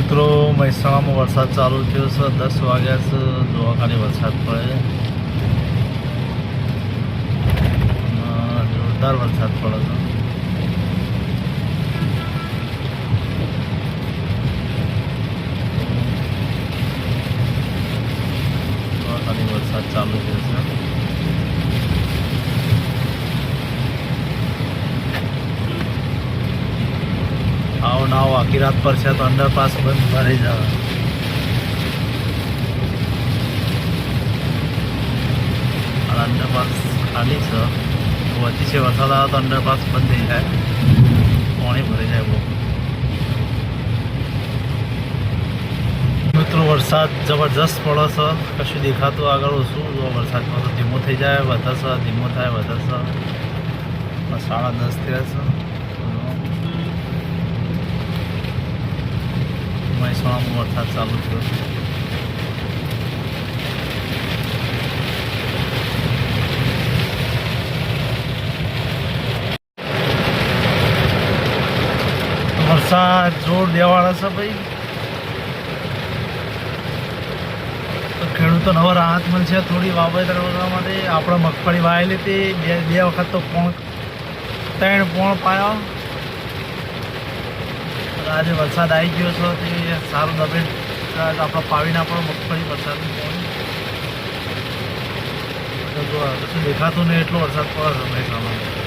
મિત્રો મહેસાણામાં વરસાદ ચાલુ થયો છે 10 વાગ્યા છે જોવા ખાલી વરસાદ પડે જોરદાર વરસાદ પડે છે જોવા ખાલી વરસાદ ચાલુ થયો છે આવો ના આવો આખી રાત પર છે તો અંડરપાસ બંધ ભરાઈ જવા અને અંડરપાસ ખાલી છે અતિશય વરસાદ આવે તો અંડરપાસ બંધ થઈ જાય પાણી ભરાઈ જાય બહુ મિત્રો વરસાદ જબરજસ્ત પડે છે કશું દેખાતું આગળ ઓછું જો વરસાદમાં તો ધીમો થઈ જાય વધશે ધીમો થાય વધશે 10:30 થયા છે મહેસાણામાં વરસાદ ચાલુ થયો વરસાદ જોર દેવાળા છે ભાઈ તો ખેડૂતોને હવે રાહત મળશે થોડી વાવેતર કરવા માટે આપણે મગફળી વાવેલી હતી બે વખત તો 3 પોણ પાયા આજે વરસાદ આવી ગયો છે તે સારું દબે આપણે પાવીને આપણો મગફળી વરસાદનું પાણી જો કશું દેખાતું નહીં એટલો વરસાદ પડે છે મહેસાણામાં